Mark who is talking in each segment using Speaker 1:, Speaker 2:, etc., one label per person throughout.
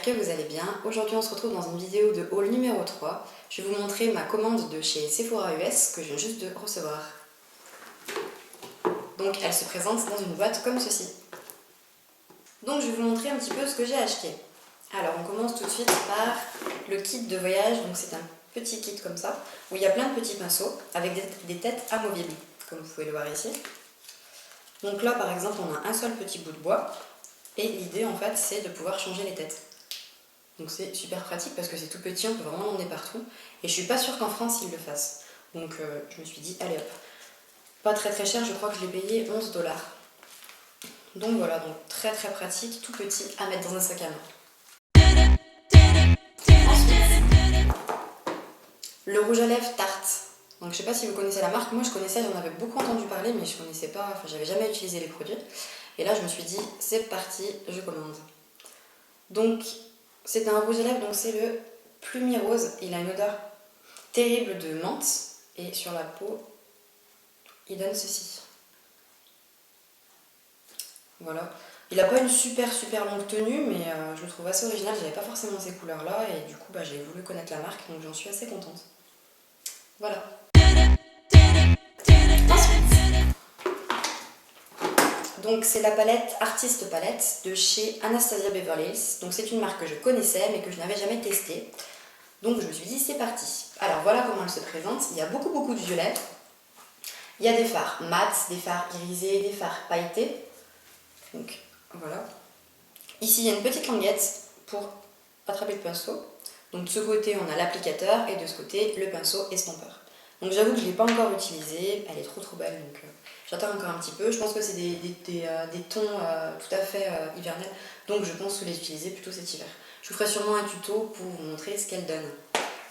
Speaker 1: que vous allez bien. Aujourd'hui on se retrouve dans une vidéo de haul numéro 3. Je vais vous montrer ma commande de chez Sephora US que je viens juste de recevoir. Donc elle se présente dans une boîte comme ceci. Donc je vais vous montrer un petit peu ce que j'ai acheté. Alors on commence tout de suite par le kit de voyage. Donc c'est un petit kit comme ça, où il y a plein de petits pinceaux avec des têtes amovibles, comme vous pouvez le voir ici. Donc là par exemple on a un seul petit bout de bois. Et l'idée en fait c'est de pouvoir changer les têtes. Donc c'est super pratique parce que c'est tout petit, on peut vraiment l'emmener partout. Et je suis pas sûre qu'en France ils le fassent. Donc je me suis dit allez hop. Pas très très cher, je crois que je l'ai payé 11 $. Donc voilà, donc très très pratique, tout petit à mettre dans un sac à main. Ensuite, le rouge à lèvres Tarte. Donc je sais pas si vous connaissez la marque, moi je connaissais, j'en avais beaucoup entendu parler mais je connaissais pas, enfin j'avais jamais utilisé les produits. Et là je me suis dit c'est parti, je commande. Donc c'est un rouge à lèvres, donc c'est le Plumi Rose. Il a une odeur terrible de menthe et sur la peau il donne ceci. Voilà. Il n'a pas une super longue tenue mais je le trouve assez original. J'avais pas forcément ces couleurs là et du coup j'ai voulu connaître la marque donc j'en suis assez contente. Voilà. Donc c'est la palette Artist Palette de chez Anastasia Beverly Hills. Donc c'est une marque que je connaissais mais que je n'avais jamais testée. Donc je me suis dit c'est parti. Alors voilà comment elle se présente. Il y a beaucoup de violet. Il y a des fards mat, des fards irisés, des fards pailletés. Donc voilà. Ici il y a une petite languette pour attraper le pinceau. Donc de ce côté on a l'applicateur et de ce côté le pinceau estompeur. Donc j'avoue que je ne l'ai pas encore utilisée, elle est trop belle donc j'attends encore un petit peu. Je pense que c'est des tons tout à fait hivernels, donc je pense que les utiliser plutôt cet hiver. Je vous ferai sûrement un tuto pour vous montrer ce qu'elle donne.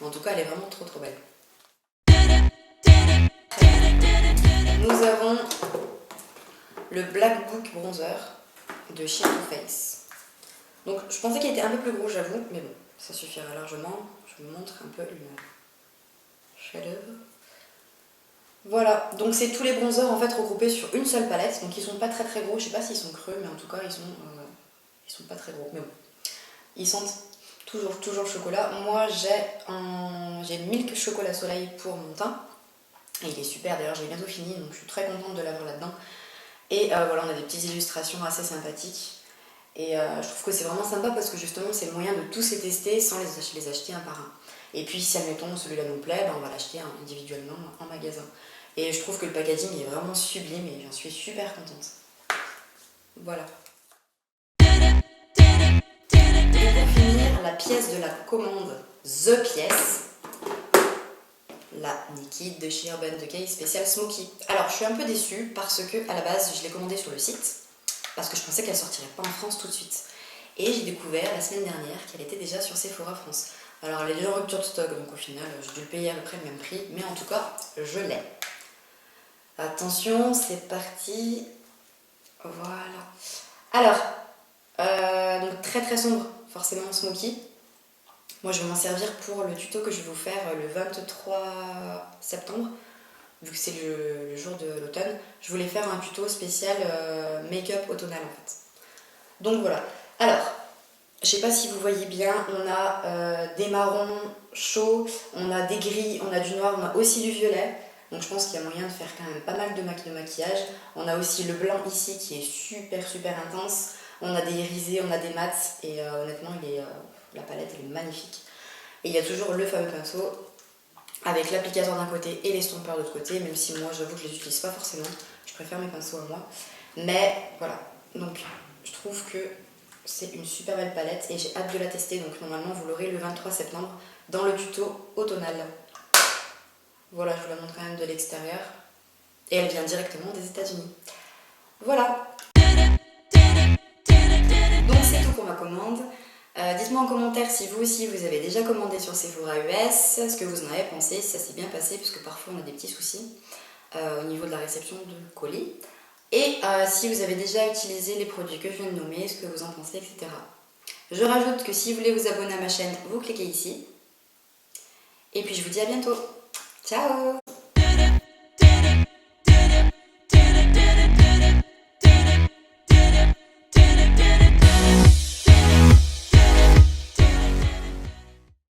Speaker 1: En tout cas elle est vraiment trop belle. Nous avons le Black Book Bronzer de chez Too Faced. Donc je pensais qu'il était un peu plus gros j'avoue, mais bon, ça suffira largement. Je vous montre un peu une chef-d'œuvre. Voilà, donc c'est tous les bronzers en fait regroupés sur une seule palette, donc ils sont pas très gros, je sais pas s'ils sont creux, mais en tout cas ils sont pas très gros, mais bon. Ils sentent toujours le chocolat. Moi j'ai le Milk Chocolat Soleil pour mon teint, et il est super, d'ailleurs j'ai bientôt fini, donc je suis très contente de l'avoir là-dedans. Et voilà, on a des petites illustrations assez sympathiques, et je trouve que c'est vraiment sympa parce que justement c'est le moyen de tous les tester sans les acheter un par un. Et puis si admettons celui-là nous plaît, on va l'acheter individuellement en magasin. Et je trouve que le packaging est vraiment sublime et j'en suis super contente. Voilà. Et pour finir, la pièce de la commande, The Pièce, la Nikki de chez Urban Decay spécial Smoky. Alors je suis un peu déçue parce que à la base je l'ai commandée sur le site, parce que je pensais qu'elle sortirait pas en France tout de suite. Et j'ai découvert la semaine dernière qu'elle était déjà sur Sephora France. Alors elle est déjà en rupture de stock, donc au final j'ai dû le payer à peu près le même prix, mais en tout cas je l'ai. Attention, c'est parti. Voilà. Alors, donc très sombre, forcément smoky. Moi je vais m'en servir pour le tuto que je vais vous faire le 23 septembre, vu que c'est le jour de l'automne. Je voulais faire un tuto spécial make-up automnal en fait. Donc voilà. Alors, je sais pas si vous voyez bien, on a des marrons chauds, on a des gris, on a du noir, on a aussi du violet. Donc je pense qu'il y a moyen de faire quand même pas mal de maquillage. On a aussi le blanc ici qui est super intense. On a des irisés, on a des mats et honnêtement la palette elle est magnifique. Et il y a toujours le fameux pinceau avec l'applicateur d'un côté et l'estompeur de l'autre côté, même si moi j'avoue que je les utilise pas forcément. Je préfère mes pinceaux à moi. Mais voilà, donc je trouve que c'est une super belle palette et j'ai hâte de la tester. Donc normalement vous l'aurez le 23 septembre dans le tuto automnal. Voilà, je vous la montre quand même de l'extérieur. Et elle vient directement des États-Unis. Voilà. Donc c'est tout pour ma commande. Dites-moi en commentaire si vous aussi vous avez déjà commandé sur Sephora US, ce que vous en avez pensé, si ça s'est bien passé, parce que parfois on a des petits soucis au niveau de la réception de colis. Et si vous avez déjà utilisé les produits que je viens de nommer, ce que vous en pensez, etc. Je rajoute que si vous voulez vous abonner à ma chaîne, vous cliquez ici. Et puis je vous dis à bientôt. Ciao!